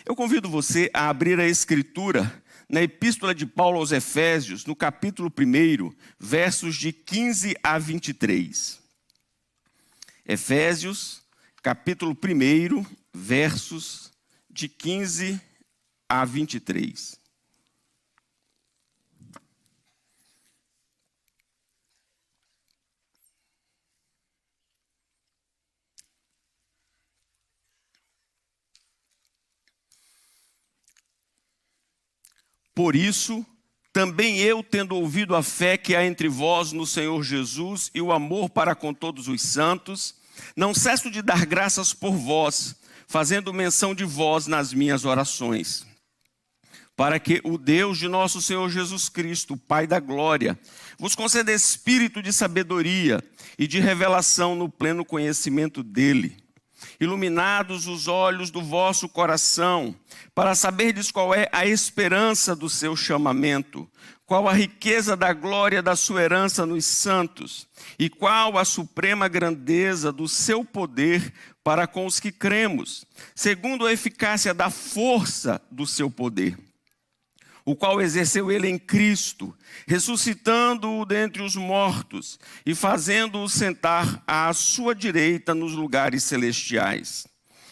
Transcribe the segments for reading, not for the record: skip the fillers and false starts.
Eu convido você a abrir a Escritura na Epístola de Paulo aos Efésios, no capítulo 1, versos de 15 a 23. Efésios, capítulo 1, versos de 15 a 23. Por isso, também eu, tendo ouvido a fé que há entre vós no Senhor Jesus e o amor para com todos os santos, não cesso de dar graças por vós, fazendo menção de vós nas minhas orações, para que o Deus de nosso Senhor Jesus Cristo, Pai da glória, vos conceda espírito de sabedoria e de revelação no pleno conhecimento dele, iluminados os olhos do vosso coração, para saberdes qual é a esperança do seu chamamento, qual a riqueza da glória da sua herança nos santos, e qual a suprema grandeza do seu poder para com os que cremos, segundo a eficácia da força do seu poder, o qual exerceu ele em Cristo, ressuscitando-o dentre os mortos e fazendo-o sentar à sua direita nos lugares celestiais,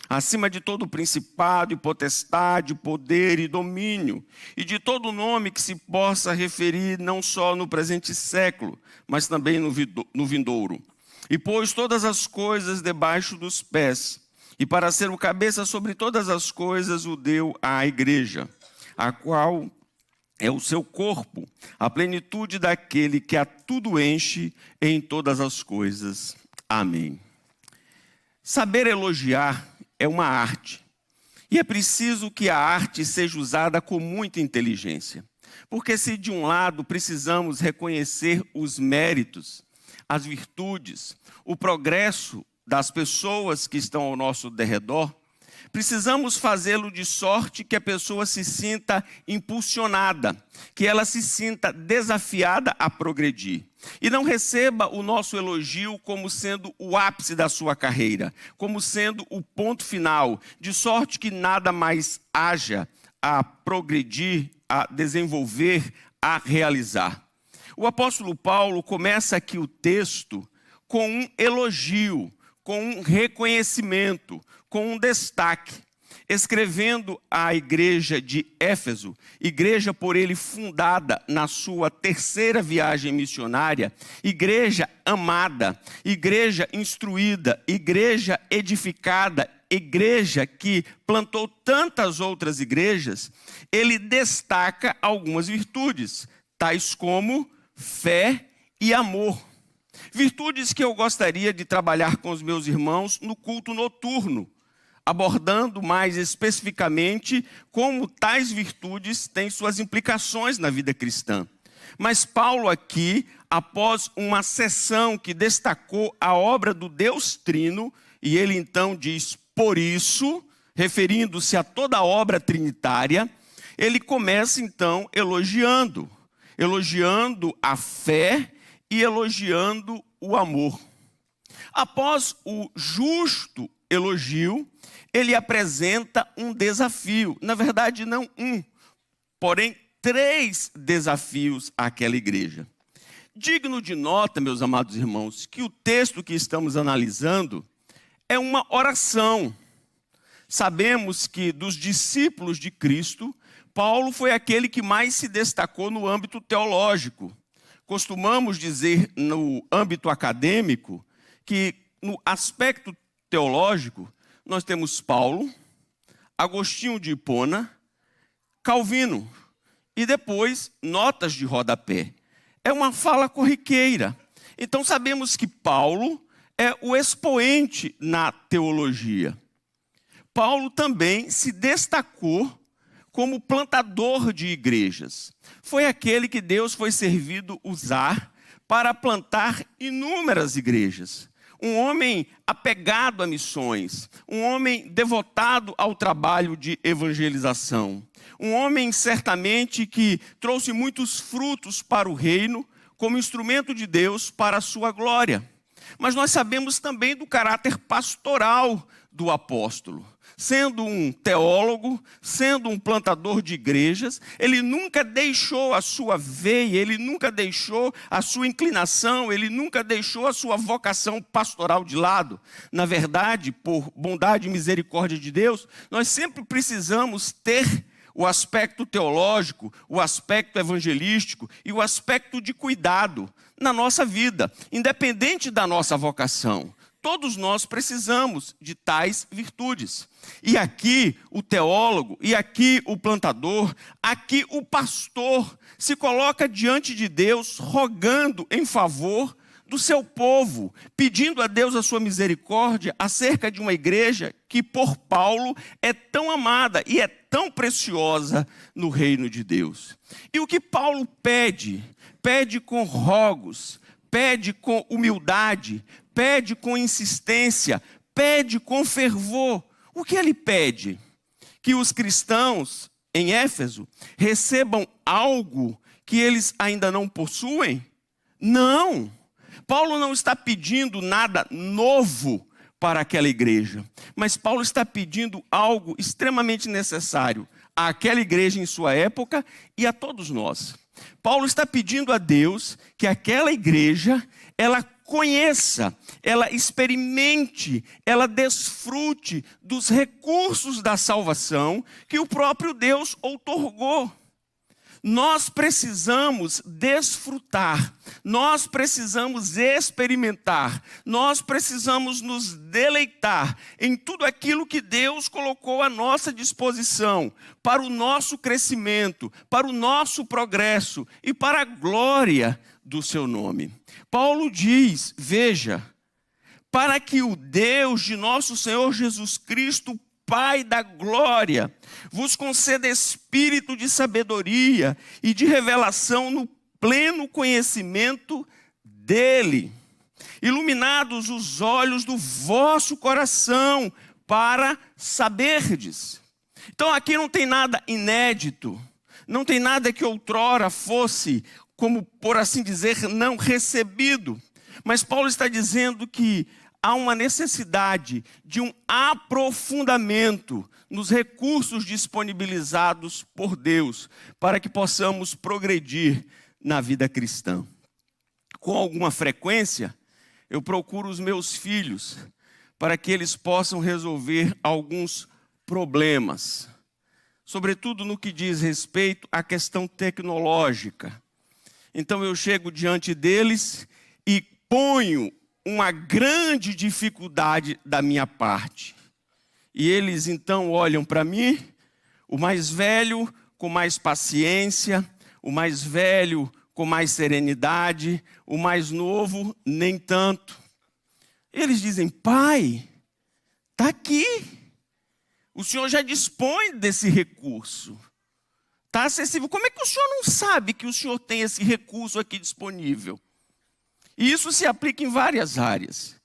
acima de todo principado e potestade, poder e domínio, e de todo nome que se possa referir não só no presente século, mas também no vindouro. E pôs todas as coisas debaixo dos pés, e para ser o cabeça sobre todas as coisas o deu à igreja, a qual é o seu corpo, a plenitude daquele que a tudo enche em todas as coisas. Amém. Saber elogiar é uma arte. E é preciso que a arte seja usada com muita inteligência. Porque se de um lado precisamos reconhecer os méritos, as virtudes, o progresso das pessoas que estão ao nosso derredor, precisamos fazê-lo de sorte que a pessoa se sinta impulsionada, que ela se sinta desafiada a progredir. E não receba o nosso elogio como sendo o ápice da sua carreira, como sendo o ponto final, de sorte que nada mais haja a progredir, a desenvolver, a realizar. O apóstolo Paulo começa aqui o texto com um elogio, com um reconhecimento, com um destaque, escrevendo à igreja de Éfeso, igreja por ele fundada na sua terceira viagem missionária, igreja amada, igreja instruída, igreja edificada, igreja que plantou tantas outras igrejas, ele destaca algumas virtudes, tais como fé e amor. Virtudes que eu gostaria de trabalhar com os meus irmãos no culto noturno, abordando mais especificamente como tais virtudes têm suas implicações na vida cristã. Mas Paulo aqui, após uma sessão que destacou a obra do Deus Trino, e ele então diz, por isso, referindo-se a toda a obra trinitária, ele começa então elogiando a fé e elogiando o amor. Após o justo elogio, ele apresenta um desafio. Na verdade, não um, porém 3 desafios àquela igreja. Digno de nota, meus amados irmãos, que o texto que estamos analisando é uma oração. Sabemos que dos discípulos de Cristo, Paulo foi aquele que mais se destacou no âmbito teológico. Costumamos dizer no âmbito acadêmico que no aspecto teológico nós temos Paulo, Agostinho de Hipona, Calvino e depois notas de rodapé. É uma fala corriqueira. Então sabemos que Paulo é o expoente na teologia. Paulo também se destacou como plantador de igrejas. Foi aquele que Deus foi servido usar para plantar inúmeras igrejas. Um homem apegado a missões, um homem devotado ao trabalho de evangelização. Um homem certamente que trouxe muitos frutos para o reino como instrumento de Deus para a sua glória. Mas nós sabemos também do caráter pastoral do apóstolo. Sendo um teólogo, sendo um plantador de igrejas, ele nunca deixou a sua veia, ele nunca deixou a sua inclinação, ele nunca deixou a sua vocação pastoral de lado. Na verdade, por bondade e misericórdia de Deus, nós sempre precisamos ter o aspecto teológico, o aspecto evangelístico e o aspecto de cuidado na nossa vida, independente da nossa vocação. Todos nós precisamos de tais virtudes. E aqui o teólogo, e aqui o plantador, aqui o pastor se coloca diante de Deus rogando em favor do seu povo, pedindo a Deus a sua misericórdia acerca de uma igreja que por Paulo é tão amada e é tão preciosa no reino de Deus. E o que Paulo pede? Pede com rogos, pede com humildade, pede com insistência, pede com fervor. O que ele pede? Que os cristãos em Éfeso recebam algo que eles ainda não possuem? Não. Paulo não está pedindo nada novo para aquela igreja, mas Paulo está pedindo algo extremamente necessário àquela igreja em sua época e a todos nós. Paulo está pedindo a Deus que aquela igreja, ela conheça, ela experimente, ela desfrute dos recursos da salvação que o próprio Deus outorgou. Nós precisamos desfrutar, nós precisamos experimentar, nós precisamos nos deleitar em tudo aquilo que Deus colocou à nossa disposição para o nosso crescimento, para o nosso progresso e para a glória do seu nome. Paulo diz, veja, para que o Deus de nosso Senhor Jesus Cristo, Pai da glória, vos conceda espírito de sabedoria e de revelação no pleno conhecimento dele, iluminados os olhos do vosso coração para saberdes. Então aqui não tem nada inédito, não tem nada que outrora fosse, como por assim dizer, não recebido. Mas Paulo está dizendo que há uma necessidade de um aprofundamento nos recursos disponibilizados por Deus para que possamos progredir na vida cristã. Com alguma frequência, eu procuro os meus filhos para que eles possam resolver alguns problemas, sobretudo no que diz respeito à questão tecnológica. Então eu chego diante deles e ponho uma grande dificuldade da minha parte. E eles então olham para mim, o mais velho com mais paciência, o mais velho com mais serenidade, o mais novo nem tanto. Eles dizem, pai, está aqui. O senhor já dispõe desse recurso. Está acessível. Como é que o senhor não sabe que o senhor tem esse recurso aqui disponível? E isso se aplica em várias áreas.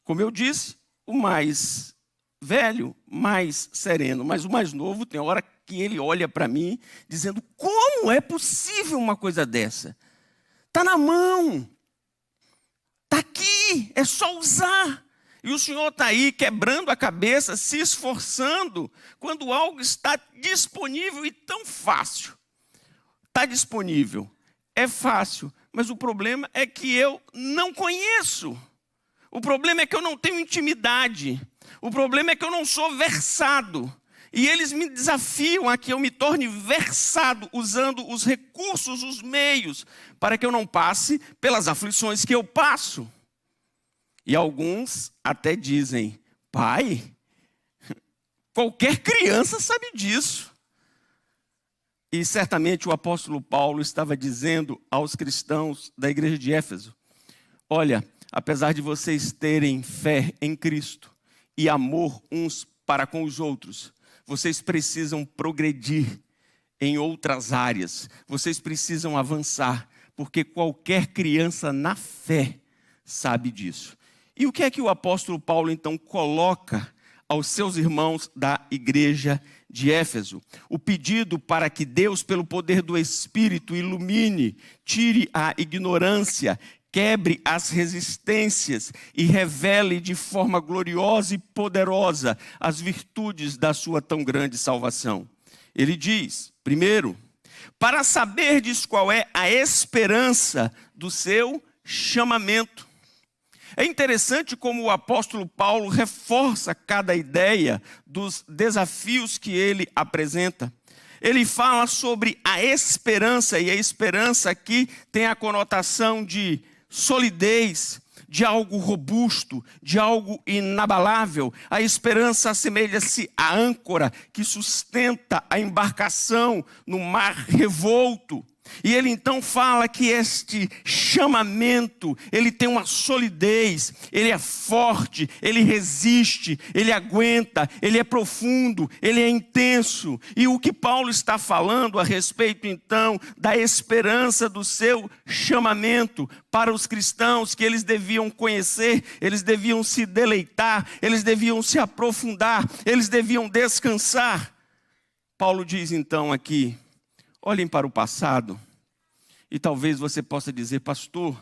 Como eu disse, o mais velho, mais sereno, mas o mais novo tem hora que ele olha para mim dizendo, como é possível uma coisa dessa? Está na mão, está aqui, é só usar. E o senhor está aí quebrando a cabeça, se esforçando, quando algo está disponível e tão fácil. Está disponível, é fácil. Mas o problema é que eu não conheço. O problema é que eu não tenho intimidade. O problema é que eu não sou versado. E eles me desafiam a que eu me torne versado, usando os recursos, os meios, para que eu não passe pelas aflições que eu passo. E alguns até dizem, pai, qualquer criança sabe disso. E certamente o apóstolo Paulo estava dizendo aos cristãos da igreja de Éfeso, olha, apesar de vocês terem fé em Cristo e amor uns para com os outros, vocês precisam progredir em outras áreas, vocês precisam avançar, porque qualquer criança na fé sabe disso. E o que é que o apóstolo Paulo então coloca aos seus irmãos da igreja de Éfeso? O pedido para que Deus, pelo poder do Espírito, ilumine, tire a ignorância, quebre as resistências e revele de forma gloriosa e poderosa as virtudes da sua tão grande salvação. Ele diz, primeiro, para saberdes qual é a esperança do seu chamamento. É interessante como o apóstolo Paulo reforça cada ideia dos desafios que ele apresenta. Ele fala sobre a esperança, e a esperança aqui tem a conotação de solidez, de algo robusto, de algo inabalável. A esperança assemelha-se à âncora que sustenta a embarcação no mar revolto. E ele então fala que este chamamento, ele tem uma solidez, ele é forte, ele resiste, ele aguenta, ele é profundo, ele é intenso. E o que Paulo está falando a respeito então da esperança do seu chamamento para os cristãos, que eles deviam conhecer, eles deviam se deleitar, eles deviam se aprofundar, eles deviam descansar. Paulo diz então aqui, olhem para o passado, e talvez você possa dizer, pastor,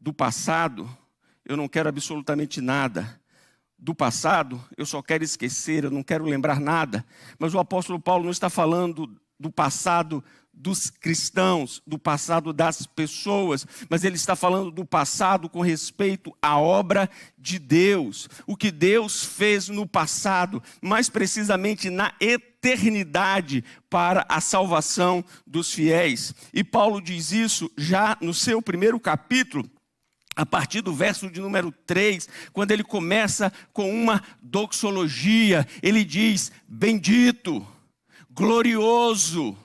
do passado eu não quero absolutamente nada. Do passado eu só quero esquecer, eu não quero lembrar nada. Mas o apóstolo Paulo não está falando do passado dos cristãos, do passado das pessoas, mas ele está falando do passado com respeito à obra de Deus. O que Deus fez no passado, mais precisamente na eternidade, para a salvação dos fiéis. E Paulo diz isso já no seu primeiro capítulo, a partir do verso de número 3, quando ele começa com uma doxologia. Ele diz, bendito, glorioso,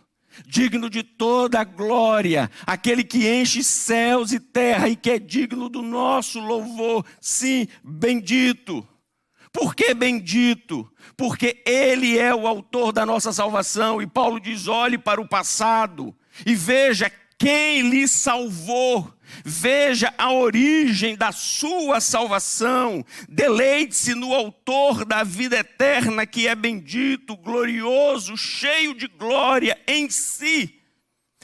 digno de toda a glória, aquele que enche céus e terra e que é digno do nosso louvor. Sim, bendito. Por que bendito? Porque ele é o autor da nossa salvação. E Paulo diz, olhe para o passado e veja quem lhe salvou. Veja a origem da sua salvação. Deleite-se no autor da vida eterna, que é bendito, glorioso, cheio de glória em si.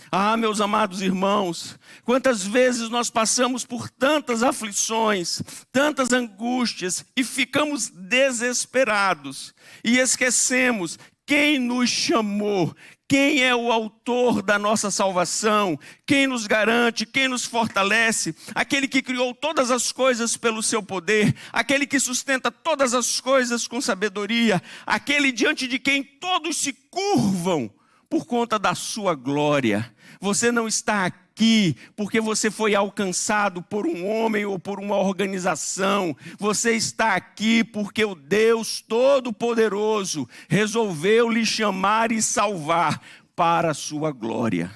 Ah, meus amados irmãos, quantas vezes nós passamos por tantas aflições, tantas angústias e ficamos desesperados e esquecemos quem nos chamou, quem é o autor da nossa salvação, quem nos garante, quem nos fortalece, aquele que criou todas as coisas pelo seu poder, aquele que sustenta todas as coisas com sabedoria, aquele diante de quem todos se curvam por conta da sua glória. Você não está aqui porque você foi alcançado por um homem ou por uma organização. Você está aqui porque o Deus Todo-Poderoso resolveu lhe chamar e salvar para a sua glória.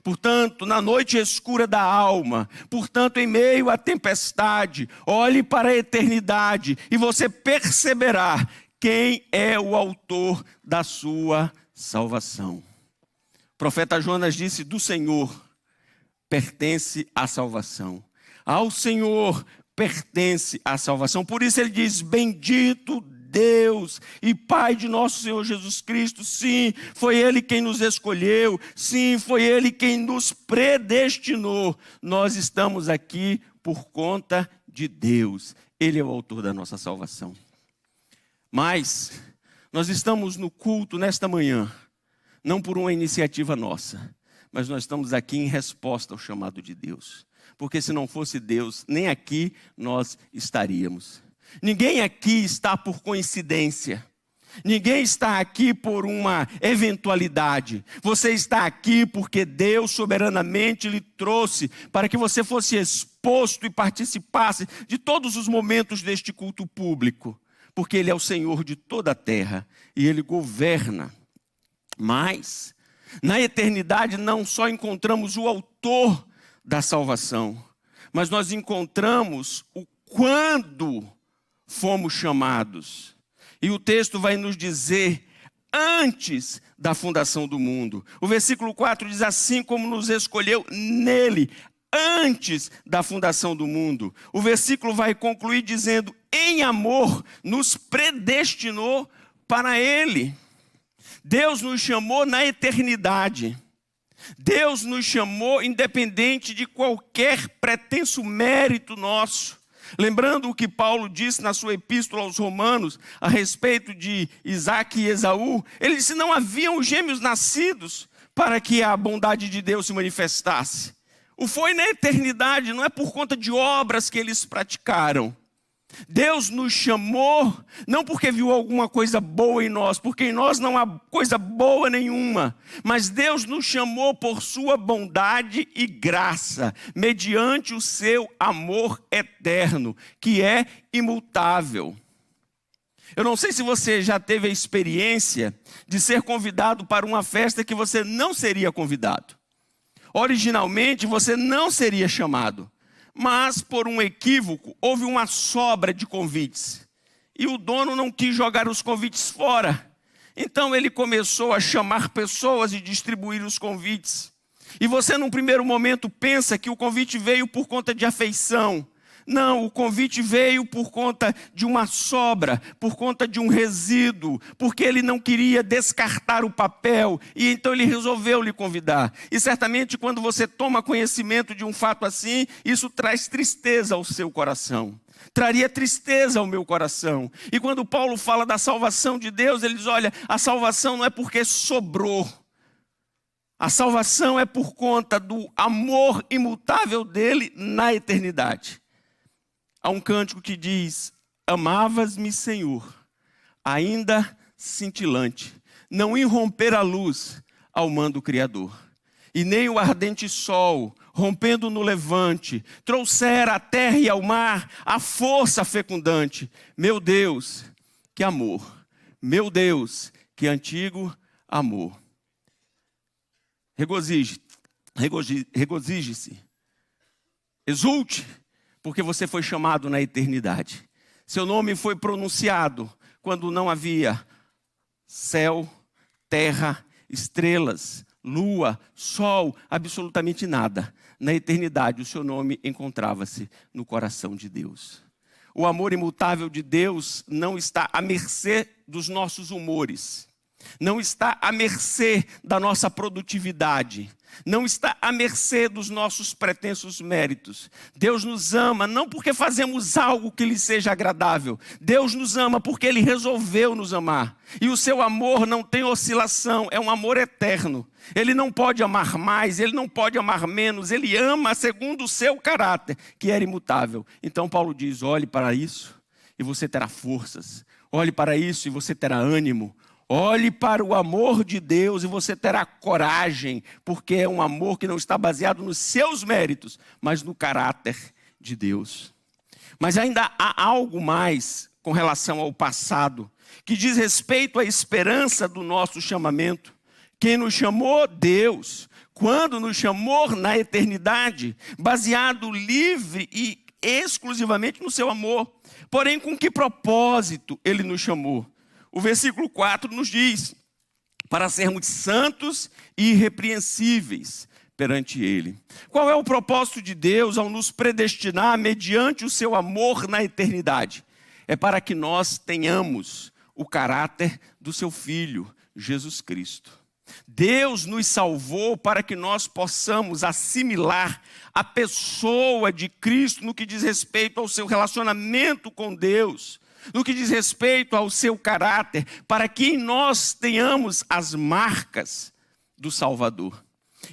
Portanto, na noite escura da alma, portanto, em meio à tempestade, olhe para a eternidade e você perceberá quem é o autor da sua salvação. O profeta Jonas disse, do Senhor pertence a salvação. Ao Senhor pertence a salvação. Por isso ele diz, bendito Deus e Pai de nosso Senhor Jesus Cristo. Sim, foi Ele quem nos escolheu. Sim, foi Ele quem nos predestinou. Nós estamos aqui por conta de Deus. Ele é o autor da nossa salvação. Mas nós estamos no culto nesta manhã, não por uma iniciativa nossa, mas nós estamos aqui em resposta ao chamado de Deus. Porque se não fosse Deus, nem aqui nós estaríamos. Ninguém aqui está por coincidência. Ninguém está aqui por uma eventualidade. Você está aqui porque Deus soberanamente lhe trouxe para que você fosse exposto e participasse de todos os momentos deste culto público. Porque Ele é o Senhor de toda a terra e Ele governa. Mas, na eternidade, não só encontramos o autor da salvação, mas nós encontramos o quando fomos chamados. E o texto vai nos dizer, antes da fundação do mundo. O versículo 4 diz, assim como nos escolheu nele, antes da fundação do mundo. O versículo vai concluir dizendo, em amor, nos predestinou para ele. Deus nos chamou na eternidade. Deus nos chamou independente de qualquer pretenso mérito nosso. Lembrando o que Paulo disse na sua epístola aos Romanos a respeito de Isaque e Esaú, ele disse: não haviam gêmeos nascidos para que a bondade de Deus se manifestasse. O foi na eternidade, não é por conta de obras que eles praticaram. Deus nos chamou não porque viu alguma coisa boa em nós, porque em nós não há coisa boa nenhuma, mas Deus nos chamou por sua bondade e graça, mediante o seu amor eterno, que é imutável. Eu não sei se você já teve a experiência de ser convidado para uma festa que você não seria convidado. Originalmente você não seria chamado. Mas, por um equívoco, houve uma sobra de convites. E o dono não quis jogar os convites fora. Então, ele começou a chamar pessoas e distribuir os convites. E você, num primeiro momento, pensa que o convite veio por conta de afeição. Não, o convite veio por conta de uma sobra, por conta de um resíduo, porque ele não queria descartar o papel, e então ele resolveu lhe convidar. E certamente quando você toma conhecimento de um fato assim, isso traz tristeza ao seu coração. Traria tristeza ao meu coração. E quando Paulo fala da salvação de Deus, ele diz: olha, a salvação não é porque sobrou. A salvação é por conta do amor imutável dele na eternidade. Há um cântico que diz: amavas-me, Senhor, ainda cintilante, não irromper a luz ao mando Criador, e nem o ardente sol, rompendo no levante, trouxera à terra e ao mar a força fecundante. Meu Deus, que amor! Meu Deus, que antigo amor! Regozije-se, exulte, porque você foi chamado na eternidade. Seu nome foi pronunciado quando não havia céu, terra, estrelas, lua, sol, absolutamente nada. Na eternidade, o seu nome encontrava-se no coração de Deus. O amor imutável de Deus não está à mercê dos nossos humores. Não está à mercê da nossa produtividade. Não está à mercê dos nossos pretensos méritos. Deus nos ama não porque fazemos algo que lhe seja agradável. Deus nos ama porque Ele resolveu nos amar. E o seu amor não tem oscilação, é um amor eterno. Ele não pode amar mais, Ele não pode amar menos. Ele ama segundo o seu caráter, que era imutável. Então Paulo diz: olhe para isso e você terá forças. Olhe para isso e você terá ânimo. Olhe para o amor de Deus e você terá coragem, porque é um amor que não está baseado nos seus méritos, mas no caráter de Deus. Mas ainda há algo mais com relação ao passado, que diz respeito à esperança do nosso chamamento. Quem nos chamou? Deus. Quando nos chamou na eternidade, baseado livre e exclusivamente no seu amor. Porém, com que propósito Ele nos chamou? O versículo 4 nos diz: para sermos santos e irrepreensíveis perante Ele. Qual é o propósito de Deus ao nos predestinar mediante o seu amor na eternidade? É para que nós tenhamos o caráter do seu Filho, Jesus Cristo. Deus nos salvou para que nós possamos assimilar a pessoa de Cristo no que diz respeito ao seu relacionamento com Deus, no que diz respeito ao seu caráter, para que em nós tenhamos as marcas do Salvador.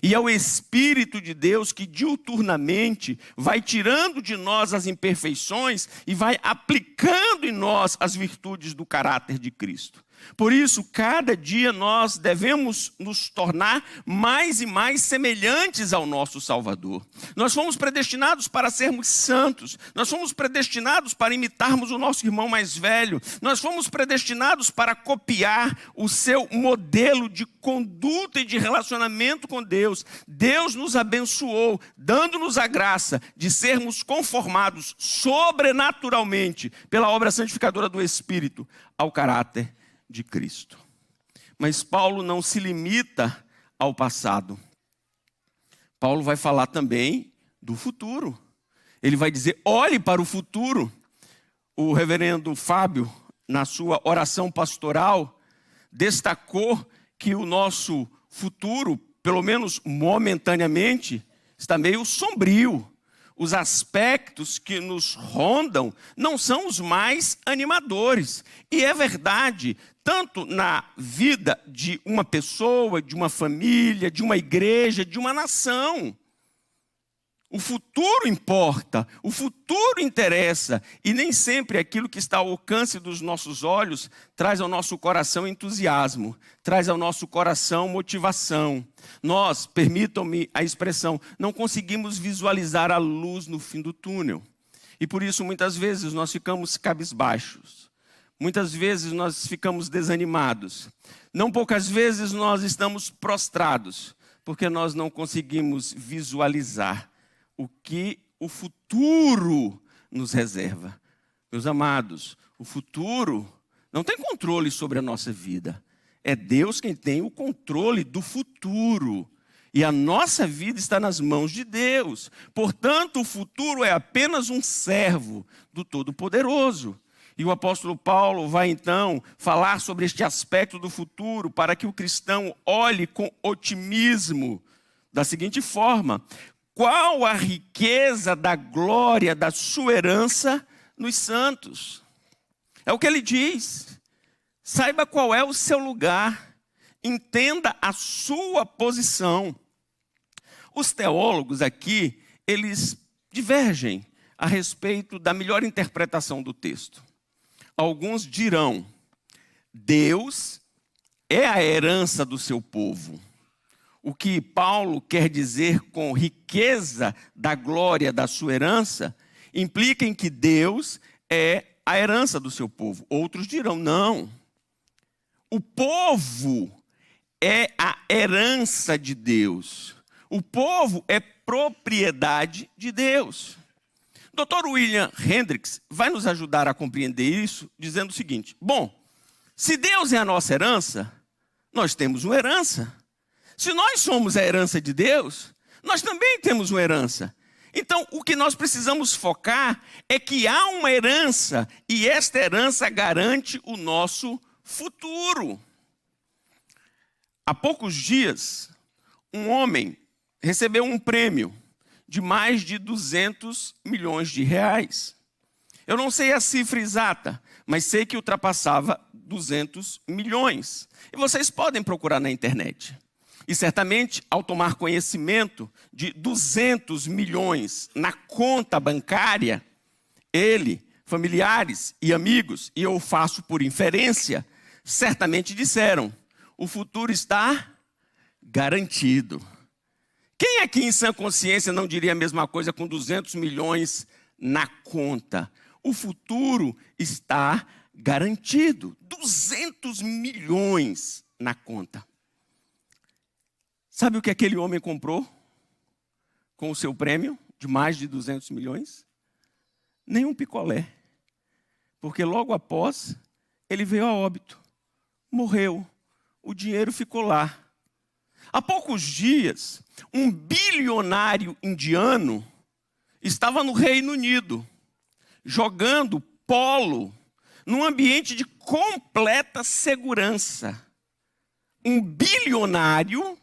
E é o Espírito de Deus que diuturnamente vai tirando de nós as imperfeições e vai aplicando em nós as virtudes do caráter de Cristo. Por isso, cada dia nós devemos nos tornar mais e mais semelhantes ao nosso Salvador. Nós fomos predestinados para sermos santos. Nós fomos predestinados para imitarmos o nosso irmão mais velho. Nós fomos predestinados para copiar o seu modelo de conduta e de relacionamento com Deus. Deus nos abençoou, dando-nos a graça de sermos conformados sobrenaturalmente pela obra santificadora do Espírito ao caráter de Cristo. Mas Paulo não se limita ao passado. Paulo vai falar também do futuro. Ele vai dizer: olhe para o futuro. O reverendo Fábio, na sua oração pastoral, destacou que o nosso futuro pelo menos momentaneamente, está meio sombrio. Os aspectos que nos rondam não são os mais animadores. E é verdade, tanto na vida de uma pessoa, de uma família, de uma igreja, de uma nação. O futuro importa, o futuro interessa, e nem sempre aquilo que está ao alcance dos nossos olhos traz ao nosso coração entusiasmo, traz ao nosso coração motivação. Nós, permitam-me a expressão, não conseguimos visualizar a luz no fim do túnel. E por isso, muitas vezes, nós ficamos cabisbaixos. Muitas vezes, nós ficamos desanimados. Não poucas vezes, nós estamos prostrados, porque nós não conseguimos visualizar o que o futuro nos reserva. Meus amados, o futuro não tem controle sobre a nossa vida. É Deus quem tem o controle do futuro. E a nossa vida está nas mãos de Deus. Portanto, o futuro é apenas um servo do Todo-Poderoso. E o apóstolo Paulo vai então falar sobre este aspecto do futuro para que o cristão olhe com otimismo da seguinte forma: qual a riqueza da glória da sua herança nos santos? É o que ele diz. Saiba qual é o seu lugar. Entenda a sua posição. Os teólogos aqui, eles divergem a respeito da melhor interpretação do texto. Alguns dirão: Deus é a herança do seu povo. O que Paulo quer dizer com riqueza da glória da sua herança, implica em que Deus é a herança do seu povo. Outros dirão: não. O povo é a herança de Deus. O povo é propriedade de Deus. Dr. William Hendricks vai nos ajudar a compreender isso, dizendo o seguinte: bom, se Deus é a nossa herança, nós temos uma herança. Se nós somos a herança de Deus, nós também temos uma herança. Então, o que nós precisamos focar é que há uma herança, e esta herança garante o nosso futuro. Há poucos dias, um homem recebeu um prêmio de mais de 200 milhões de reais. Eu não sei a cifra exata, mas sei que ultrapassava 200 milhões. E vocês podem procurar na internet. E certamente, ao tomar conhecimento de 200 milhões na conta bancária, ele, familiares e amigos, e eu faço por inferência, certamente disseram: o futuro está garantido. Quem aqui em sã consciência não diria a mesma coisa com 200 milhões na conta? O futuro está garantido. 200 milhões na conta. Sabe o que aquele homem comprou com o seu prêmio de mais de 200 milhões? Nenhum picolé. Porque logo após, ele veio a óbito. Morreu. O dinheiro ficou lá. Há poucos dias, um bilionário indiano estava no Reino Unido, jogando polo num ambiente de completa segurança. Um bilionário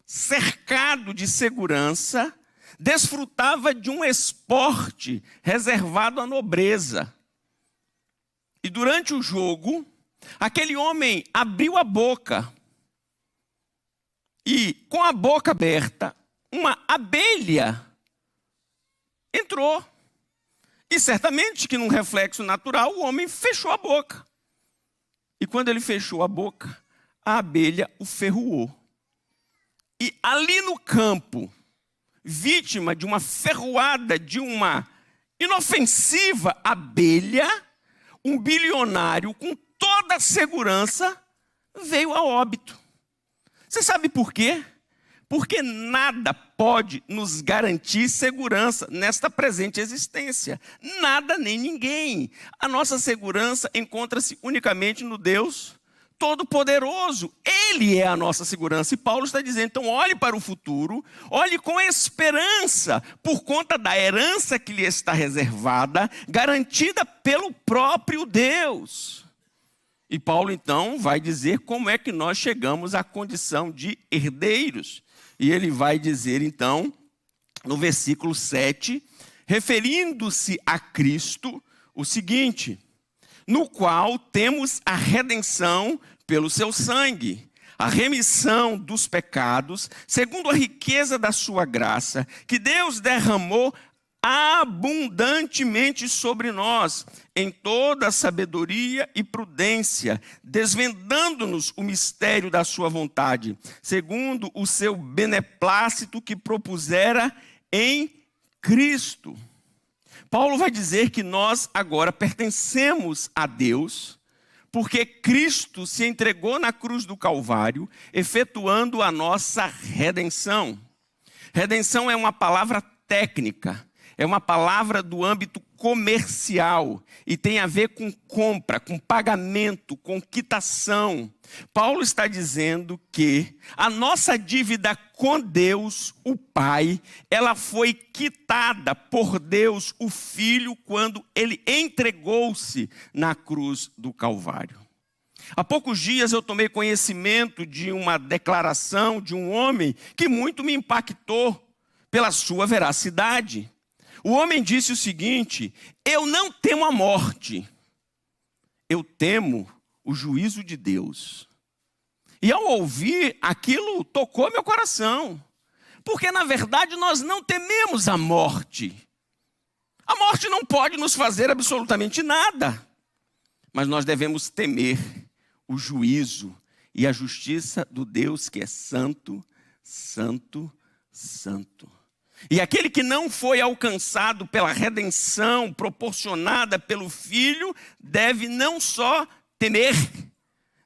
cercado de segurança, desfrutava de um esporte reservado à nobreza. E durante o jogo, aquele homem abriu a boca. E, com a boca aberta, uma abelha entrou. E certamente que num reflexo natural, o homem fechou a boca. E quando ele fechou a boca, a abelha o ferroou. E ali no campo, vítima de uma ferroada de uma inofensiva abelha, um bilionário com toda a segurança veio a óbito. Você sabe por quê? Porque nada pode nos garantir segurança nesta presente existência. Nada nem ninguém. A nossa segurança encontra-se unicamente no Deus Todo-Poderoso. Ele é a nossa segurança. E Paulo está dizendo, então olhe para o futuro, olhe com esperança, por conta da herança que lhe está reservada, garantida pelo próprio Deus. E Paulo, então, vai dizer como é que nós chegamos à condição de herdeiros. E ele vai dizer, então, no versículo 7, referindo-se a Cristo, o seguinte: no qual temos a redenção pelo seu sangue, a remissão dos pecados, segundo a riqueza da sua graça, que Deus derramou abundantemente sobre nós, em toda sabedoria e prudência, desvendando-nos o mistério da sua vontade, segundo o seu beneplácito que propusera em Cristo. Paulo vai dizer que nós agora pertencemos a Deus, porque Cristo se entregou na cruz do Calvário, efetuando a nossa redenção. Redenção é uma palavra técnica, é uma palavra do âmbito comercial e tem a ver com compra, com pagamento, com quitação. Paulo está dizendo que a nossa dívida com Deus, o Pai, ela foi quitada por Deus, o Filho, quando ele entregou-se na cruz do Calvário. Há poucos dias eu tomei conhecimento de uma declaração de um homem que muito me impactou pela sua veracidade. O homem disse o seguinte: eu não temo a morte, eu temo o juízo de Deus. E ao ouvir aquilo, tocou meu coração, porque na verdade nós não tememos a morte. A morte não pode nos fazer absolutamente nada, mas nós devemos temer o juízo e a justiça do Deus que é santo, santo, santo. E aquele que não foi alcançado pela redenção proporcionada pelo Filho, deve não só temer,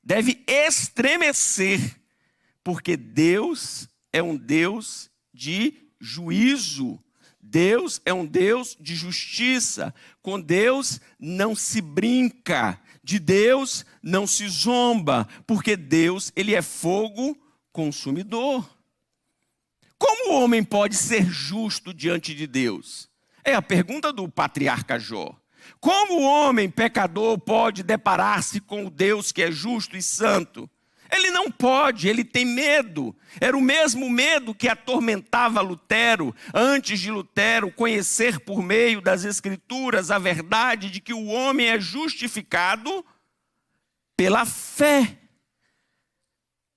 deve estremecer, porque Deus é um Deus de juízo, Deus é um Deus de justiça, com Deus não se brinca, de Deus não se zomba, porque Deus, ele é fogo consumidor. Como o homem pode ser justo diante de Deus? É a pergunta do patriarca Jó. Como o homem pecador pode deparar-se com o Deus que é justo e santo? Ele não pode, ele tem medo. Era o mesmo medo que atormentava Lutero, antes de Lutero conhecer por meio das Escrituras a verdade de que o homem é justificado pela fé.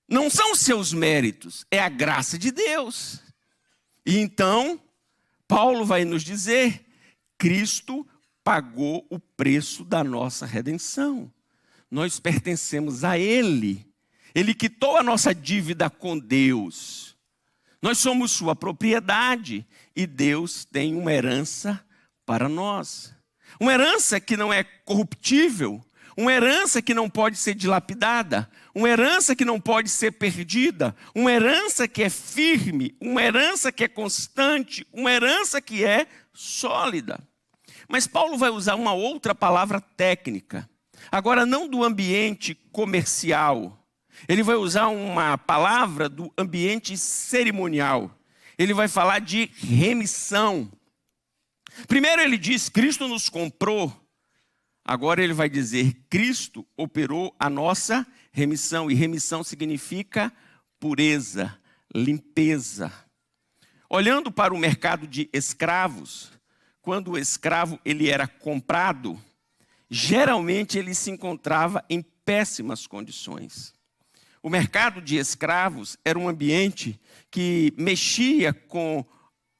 Não são seus méritos, é a graça de Deus. E então, Paulo vai nos dizer, Cristo pagou o preço da nossa redenção. Nós pertencemos a Ele. Ele quitou a nossa dívida com Deus. Nós somos sua propriedade e Deus tem uma herança para nós. Uma herança que não é corruptível, uma herança que não pode ser dilapidada, uma herança que não pode ser perdida, uma herança que é firme, uma herança que é constante, uma herança que é sólida. Mas Paulo vai usar uma outra palavra técnica, agora não do ambiente comercial, ele vai usar uma palavra do ambiente cerimonial, ele vai falar de remissão. Primeiro ele diz, Cristo nos comprou. Agora ele vai dizer, Cristo operou a nossa remissão. E remissão significa pureza, limpeza. Olhando para o mercado de escravos, quando o escravo ele era comprado, geralmente ele se encontrava em péssimas condições. O mercado de escravos era um ambiente que mexia com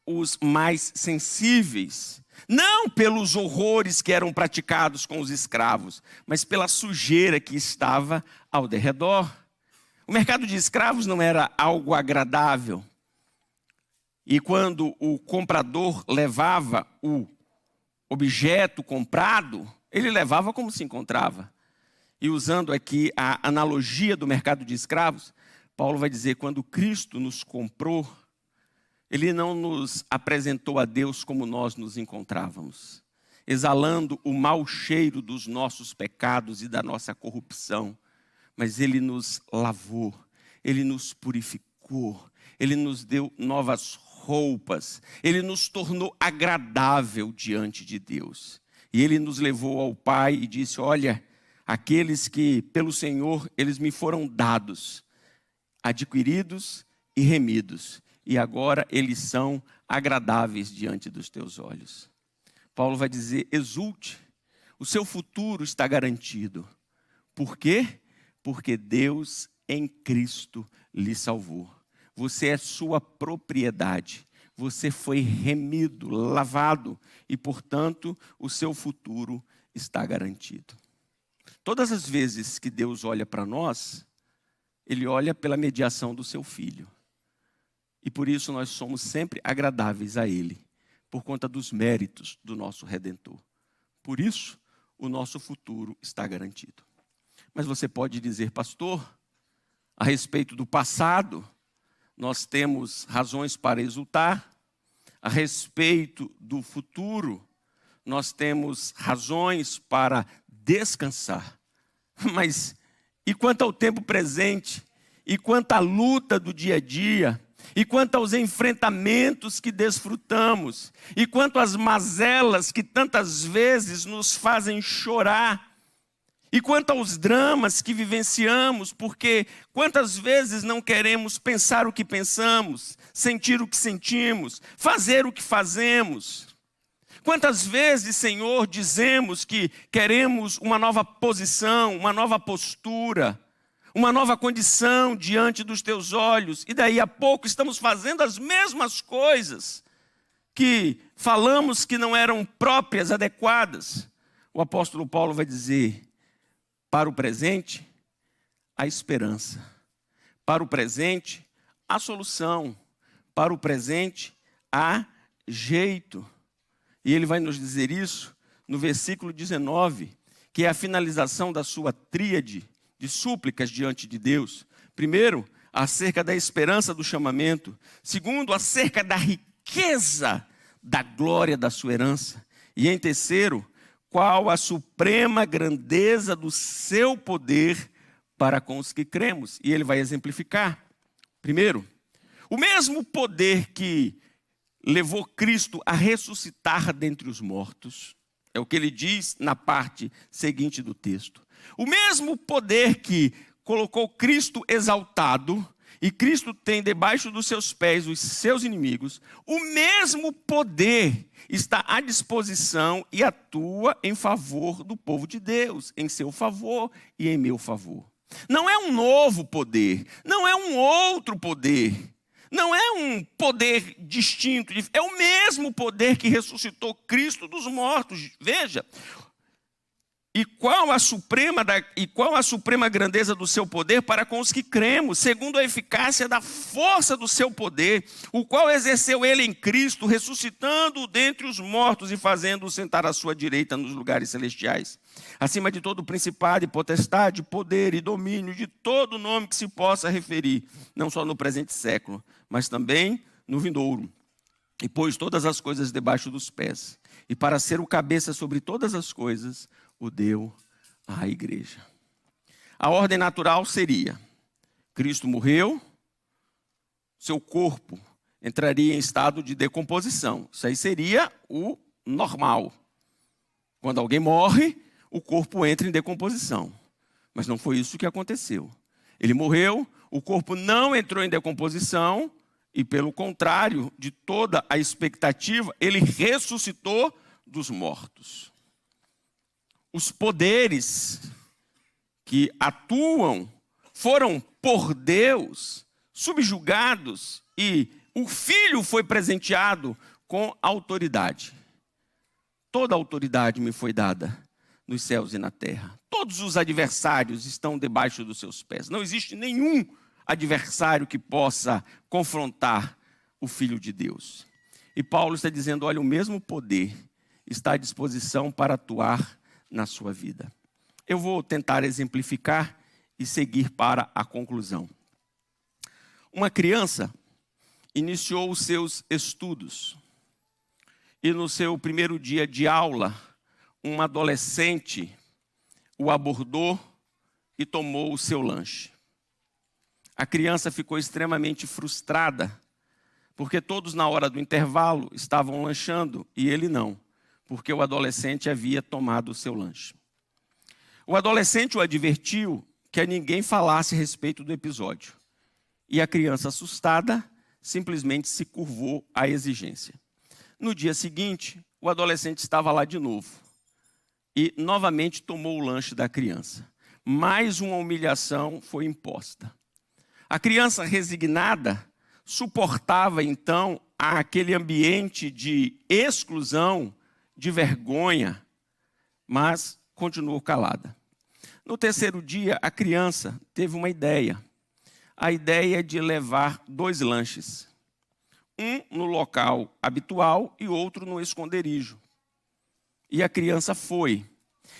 os mais sensíveis, não pelos horrores que eram praticados com os escravos, mas pela sujeira que estava ao derredor. O mercado de escravos não era algo agradável. E quando o comprador levava o objeto comprado, ele levava como se encontrava. E usando aqui a analogia do mercado de escravos, Paulo vai dizer, quando Cristo nos comprou, Ele não nos apresentou a Deus como nós nos encontrávamos, exalando o mau cheiro dos nossos pecados e da nossa corrupção, mas Ele nos lavou, Ele nos purificou, Ele nos deu novas roupas, Ele nos tornou agradável diante de Deus. E Ele nos levou ao Pai e disse, olha, aqueles que pelo Senhor eles me foram dados, adquiridos e remidos, e agora eles são agradáveis diante dos teus olhos. Paulo vai dizer: exulte, o seu futuro está garantido. Por quê? Porque Deus em Cristo lhe salvou. Você é sua propriedade. Você foi remido, lavado e, portanto, o seu futuro está garantido. Todas as vezes que Deus olha para nós, Ele olha pela mediação do seu Filho. E por isso nós somos sempre agradáveis a Ele, por conta dos méritos do nosso Redentor. Por isso, o nosso futuro está garantido. Mas você pode dizer: pastor, a respeito do passado, nós temos razões para exultar. A respeito do futuro, nós temos razões para descansar. Mas e quanto ao tempo presente? E quanto à luta do dia a dia? E quanto aos enfrentamentos que desfrutamos? E quanto às mazelas que tantas vezes nos fazem chorar? E quanto aos dramas que vivenciamos, porque quantas vezes não queremos pensar o que pensamos, sentir o que sentimos, fazer o que fazemos? Quantas vezes, Senhor, dizemos que queremos uma nova posição, uma nova postura, uma nova condição diante dos teus olhos, e daí a pouco estamos fazendo as mesmas coisas que falamos que não eram próprias, adequadas. O apóstolo Paulo vai dizer: para o presente, a esperança. Para o presente, a solução. Para o presente, há jeito. E ele vai nos dizer isso no versículo 19, que é a finalização da sua tríade de súplicas diante de Deus. Primeiro, acerca da esperança do chamamento. Segundo, acerca da riqueza da glória da sua herança. E em terceiro, qual a suprema grandeza do seu poder para com os que cremos. E ele vai exemplificar. Primeiro, o mesmo poder que levou Cristo a ressuscitar dentre os mortos, é o que ele diz na parte seguinte do texto. O mesmo poder que colocou Cristo exaltado, e Cristo tem debaixo dos seus pés os seus inimigos, o mesmo poder está à disposição e atua em favor do povo de Deus, em seu favor e em meu favor. Não é um novo poder, não é um outro poder, não é um poder distinto, é o mesmo poder que ressuscitou Cristo dos mortos. Veja, e qual a suprema grandeza do seu poder para com os que cremos, segundo a eficácia da força do seu poder, o qual exerceu ele em Cristo, ressuscitando-o dentre os mortos e fazendo-o sentar à sua direita nos lugares celestiais, acima de todo principado e potestade, poder e domínio, de todo nome que se possa referir, não só no presente século, mas também no vindouro. E pôs todas as coisas debaixo dos pés, e para ser o cabeça sobre todas as coisas, o deu à igreja. A ordem natural seria: Cristo morreu, seu corpo entraria em estado de decomposição. Isso aí seria o normal. Quando alguém morre, o corpo entra em decomposição. Mas não foi isso que aconteceu. Ele morreu, o corpo não entrou em decomposição, e pelo contrário de toda a expectativa, ele ressuscitou dos mortos. Os poderes que atuam foram por Deus subjugados e o Filho foi presenteado com autoridade. Toda autoridade me foi dada nos céus e na terra. Todos os adversários estão debaixo dos seus pés. Não existe nenhum adversário que possa confrontar o Filho de Deus. E Paulo está dizendo: olha, o mesmo poder está à disposição para atuar na sua vida. Eu vou tentar exemplificar e seguir para a conclusão. Uma criança iniciou os seus estudos e no seu primeiro dia de aula, um adolescente o abordou e tomou o seu lanche. A criança ficou extremamente frustrada, porque todos na hora do intervalo estavam lanchando e ele não, porque o adolescente havia tomado o seu lanche. O adolescente o advertiu que a ninguém falasse a respeito do episódio. E a criança, assustada, simplesmente se curvou à exigência. No dia seguinte, o adolescente estava lá de novo e novamente tomou o lanche da criança. Mais uma humilhação foi imposta. A criança, resignada, suportava então aquele ambiente de exclusão, de vergonha, mas continuou calada. No terceiro dia, a criança teve uma ideia. A ideia de levar 2 lanches. Um no local habitual e outro no esconderijo. E a criança foi.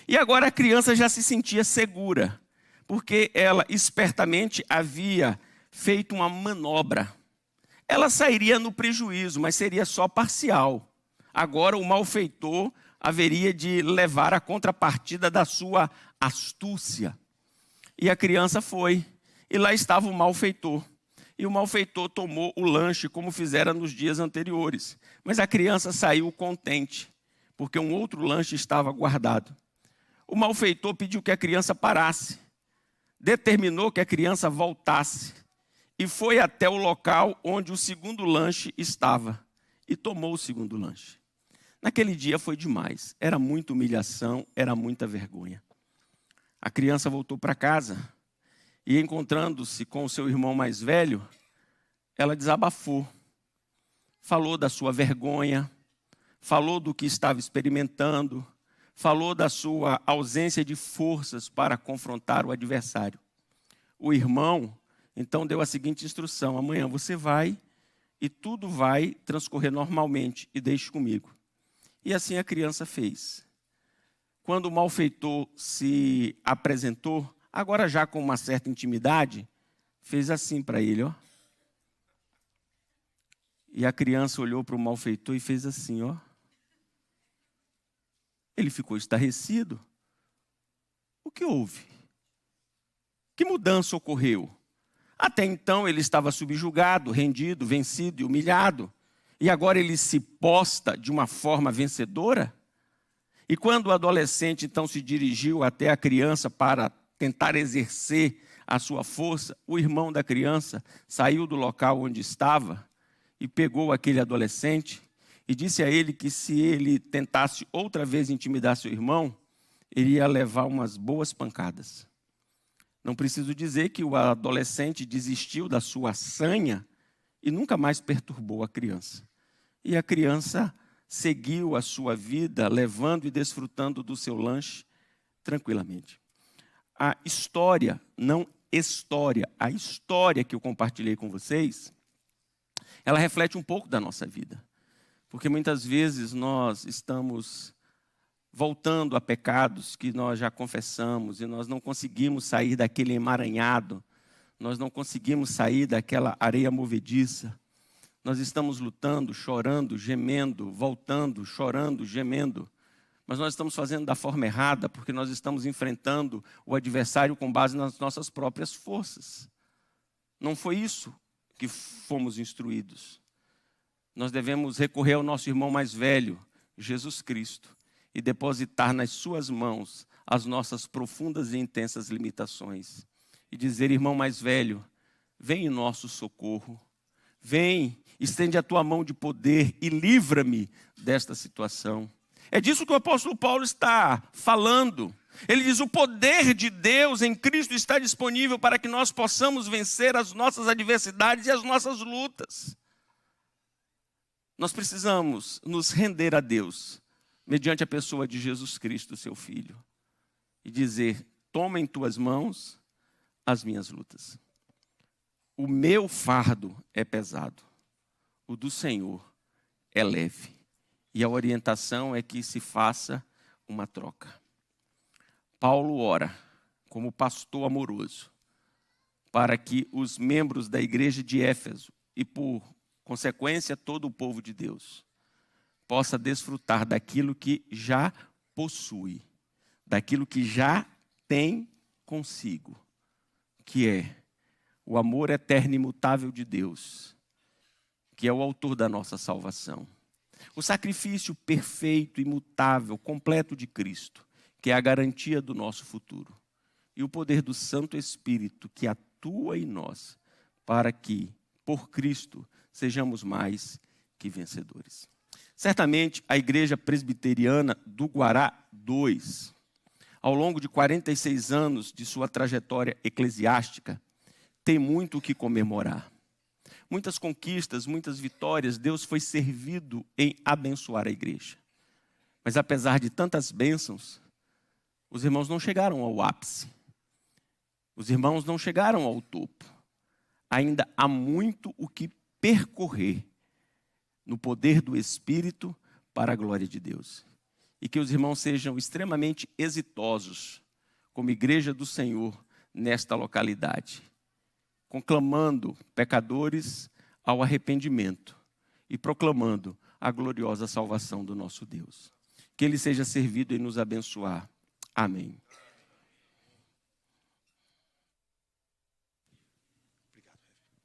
E agora a criança já se sentia segura, porque ela espertamente havia feito uma manobra. Ela sairia no prejuízo, mas seria só parcial. Agora o malfeitor haveria de levar a contrapartida da sua astúcia. E a criança foi, e lá estava o malfeitor. E o malfeitor tomou o lanche como fizera nos dias anteriores. Mas a criança saiu contente, porque um outro lanche estava guardado. O malfeitor pediu que a criança parasse, determinou que a criança voltasse e foi até o local onde o segundo lanche estava e tomou o segundo lanche. Naquele dia foi demais, era muita humilhação, era muita vergonha. A criança voltou para casa e, encontrando-se com o seu irmão mais velho, ela desabafou, falou da sua vergonha, falou do que estava experimentando, falou da sua ausência de forças para confrontar o adversário. O irmão, então, deu a seguinte instrução: amanhã você vai e tudo vai transcorrer normalmente e deixe comigo. E assim a criança fez. Quando o malfeitor se apresentou, agora já com uma certa intimidade, fez assim para ele, ó. E a criança olhou para o malfeitor e fez assim, ó. Ele ficou estarrecido. O que houve? Que mudança ocorreu? Até então ele estava subjugado, rendido, vencido e humilhado. E agora ele se posta de uma forma vencedora? E quando o adolescente então se dirigiu até a criança para tentar exercer a sua força, o irmão da criança saiu do local onde estava e pegou aquele adolescente e disse a ele que se ele tentasse outra vez intimidar seu irmão, ele ia levar umas boas pancadas. Não preciso dizer que o adolescente desistiu da sua sanha e nunca mais perturbou a criança. E a criança seguiu a sua vida, levando e desfrutando do seu lanche tranquilamente. A história, não história, a história que eu compartilhei com vocês, ela reflete um pouco da nossa vida. Porque muitas vezes nós estamos voltando a pecados que nós já confessamos e nós não conseguimos sair daquele emaranhado, nós não conseguimos sair daquela areia movediça. Nós estamos lutando, chorando, gemendo, voltando, chorando, gemendo. Mas nós estamos fazendo da forma errada porque nós estamos enfrentando o adversário com base nas nossas próprias forças. Não foi isso que fomos instruídos. Nós devemos recorrer ao nosso irmão mais velho, Jesus Cristo, e depositar nas suas mãos as nossas profundas e intensas limitações. E dizer: irmão mais velho, vem em nosso socorro. Vem, estende a tua mão de poder e livra-me desta situação. É disso que o apóstolo Paulo está falando. Ele diz: o poder de Deus em Cristo está disponível para que nós possamos vencer as nossas adversidades e as nossas lutas. Nós precisamos nos render a Deus, mediante a pessoa de Jesus Cristo, seu Filho, e dizer: toma em tuas mãos as minhas lutas. O meu fardo é pesado, o do Senhor é leve. E a orientação é que se faça uma troca. Paulo ora como pastor amoroso para que os membros da igreja de Éfeso e, por consequência, todo o povo de Deus possa desfrutar daquilo que já possui, daquilo que já tem consigo, que é o amor eterno e imutável de Deus, que é o autor da nossa salvação. O sacrifício perfeito, imutável, completo de Cristo, que é a garantia do nosso futuro, e o poder do Santo Espírito que atua em nós, para que, por Cristo, sejamos mais que vencedores. Certamente, a Igreja Presbiteriana do Guará II, ao longo de 46 anos de sua trajetória eclesiástica, tem muito o que comemorar. Muitas conquistas, muitas vitórias, Deus foi servido em abençoar a igreja. Mas apesar de tantas bênçãos, os irmãos não chegaram ao ápice. Os irmãos não chegaram ao topo. Ainda há muito o que percorrer no poder do Espírito para a glória de Deus. E que os irmãos sejam extremamente exitosos como igreja do Senhor nesta localidade, conclamando pecadores ao arrependimento e proclamando a gloriosa salvação do nosso Deus. Que Ele seja servido em nos abençoar. Amém.